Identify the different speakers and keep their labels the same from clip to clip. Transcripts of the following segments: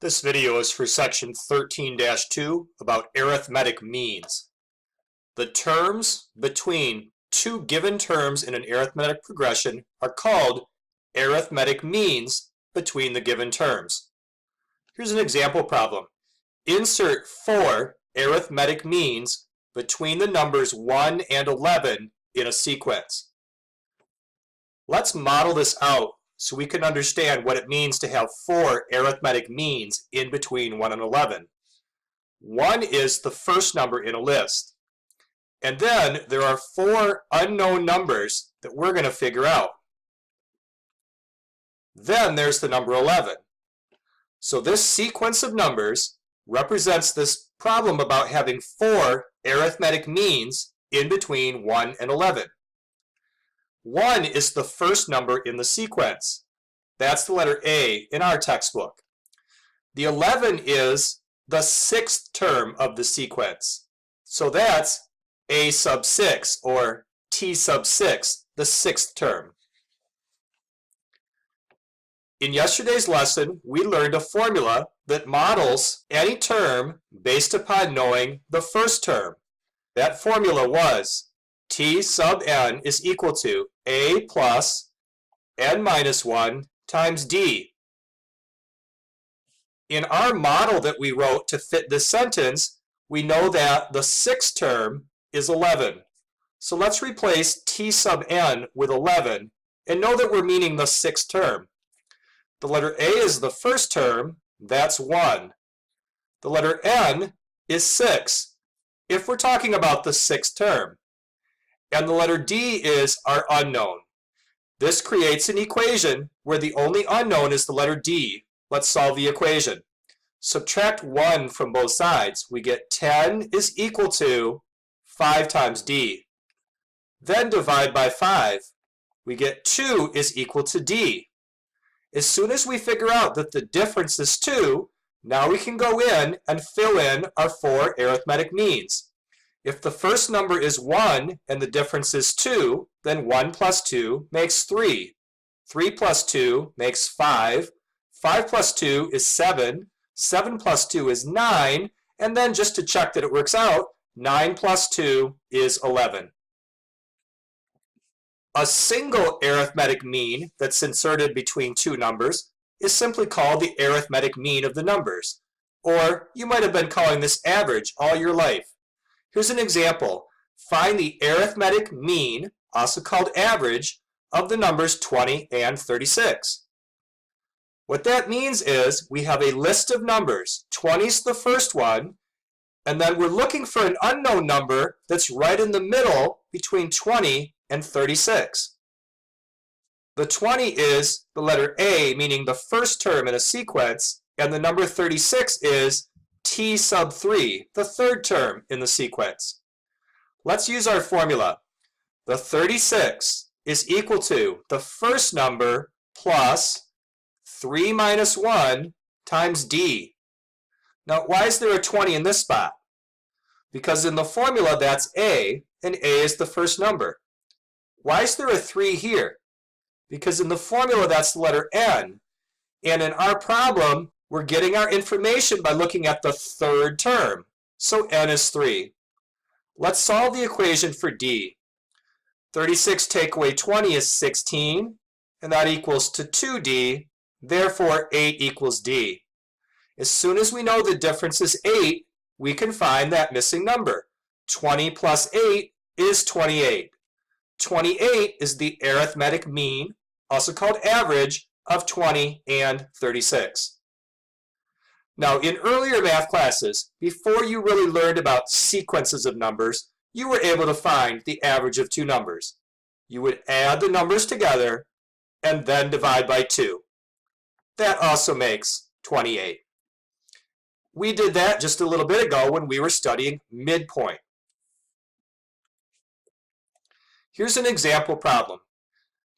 Speaker 1: This video is for section 13-2 about arithmetic means. The terms between two given terms in an arithmetic progression are called arithmetic means between the given terms. Here's an example problem. Insert 4 arithmetic means between the numbers 1 and 11 in a sequence. Let's model this out so we can understand what it means to have 4 arithmetic means in between 1 and 11. 1 is the first number in a list. And then there are 4 unknown numbers that we're going to figure out. Then there's the number 11. So this sequence of numbers represents this problem about having 4 arithmetic means in between 1 and 11. 1 is the first number in the sequence. That's the letter A in our textbook. The 11 is the 6th term of the sequence. So that's A sub 6 or T sub 6, the 6th term. In yesterday's lesson, we learned a formula that models any term based upon knowing the first term. That formula was T sub n is equal to A plus n minus 1 times D. In our model that we wrote to fit this sentence, we know that the 6th term is 11. So let's replace T sub n with 11 and know that we're meaning the 6th term. The letter A is the first term, that's 1. The letter n is 6, if we're talking about the 6th term. And the letter D is our unknown. This creates an equation where the only unknown is the letter D. Let's solve the equation. Subtract 1 from both sides. We get 10 is equal to 5 times D. Then divide by 5. We get 2 is equal to D. As soon as we figure out that the difference is 2, now we can go in and fill in our 4 arithmetic means. If the first number is 1 and the difference is 2, then 1 plus 2 makes 3. 3 plus 2 makes 5. 5 plus 2 is 7. 7 plus 2 is 9. And then just to check that it works out, 9 plus 2 is 11. A single arithmetic mean that's inserted between two numbers is simply called the arithmetic mean of the numbers. Or you might have been calling this average all your life. Here's an example. Find the arithmetic mean, also called average, of the numbers 20 and 36. What that means is we have a list of numbers. 20 is the first one, and then we're looking for an unknown number that's right in the middle between 20 and 36. The 20 is the letter A, meaning the first term in a sequence, and the number 36 is T sub 3, the third term in the sequence. Let's use our formula. The 36 is equal to the first number plus 3 minus 1 times D. Now, why is there a 20 in this spot? Because in the formula, that's A, and A is the first number. Why is there a 3 here? Because in the formula, that's the letter N. And in our problem, we're getting our information by looking at the third term. So n is 3. Let's solve the equation for D. 36 take away 20 is 16, and that equals to 2D. Therefore, 8 equals D. As soon as we know the difference is 8, we can find that missing number. 20 plus 8 is 28. 28 is the arithmetic mean, also called average, of 20 and 36. Now, in earlier math classes, before you really learned about sequences of numbers, you were able to find the average of two numbers. You would add the numbers together and then divide by 2. That also makes 28. We did that just a little bit ago when we were studying midpoint. Here's an example problem.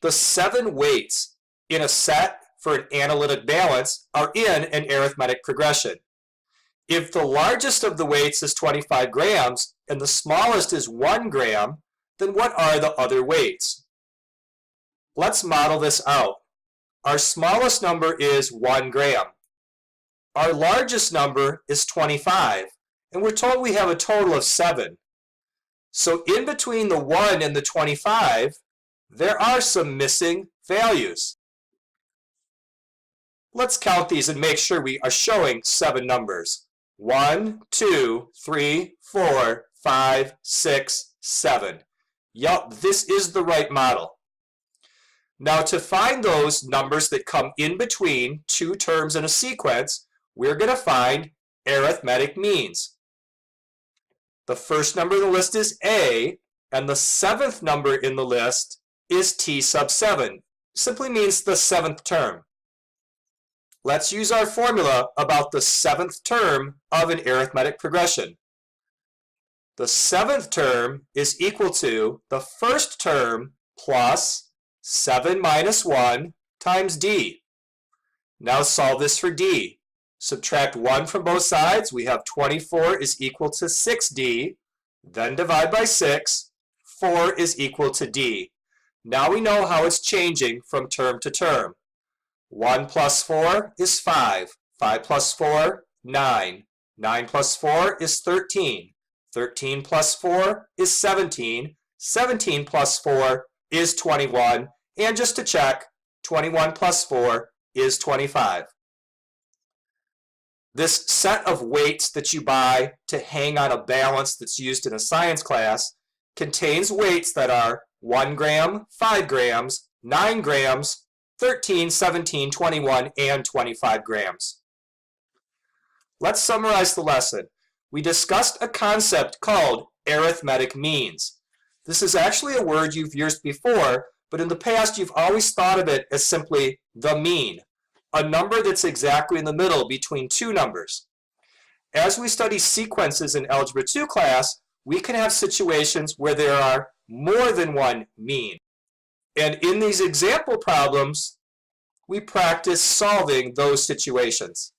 Speaker 1: The 7 weights in a set for an analytic balance are in an arithmetic progression. If the largest of the weights is 25 grams and the smallest is 1 gram, then what are the other weights? Let's model this out. Our smallest number is 1 gram. Our largest number is 25, and we're told we have a total of 7. So in between the 1 and the 25, there are some missing values. Let's count these and make sure we are showing 7 numbers. 1, 2, 3, 4, 5, 6, 7. Yup, this is the right model. Now to find those numbers that come in between two terms in a sequence, we're going to find arithmetic means. The first number in the list is A, and the 7th number in the list is T sub 7. Simply means the 7th term. Let's use our formula about the 7th term of an arithmetic progression. The 7th term is equal to the first term plus 7 minus 1 times D. Now solve this for D. Subtract 1 from both sides. We have 24 is equal to 6D. Then divide by 6. 4 is equal to D. Now we know how it's changing from term to term. 1 plus 4 is 5. 5 plus 4, 9. 9 plus 4 is 13. 13 plus 4 is 17. 17 plus 4 is 21. And just to check, 21 plus 4 is 25. This set of weights that you buy to hang on a balance that's used in a science class contains weights that are 1 gram, 5 grams, 9 grams, 13, 17, 21, and 25 grams. Let's summarize the lesson. We discussed a concept called arithmetic means. This is actually a word you've used before, but in the past you've always thought of it as simply the mean, a number that's exactly in the middle between two numbers. As we study sequences in Algebra 2 class, we can have situations where there are more than one mean. And in these example problems, we practice solving those situations.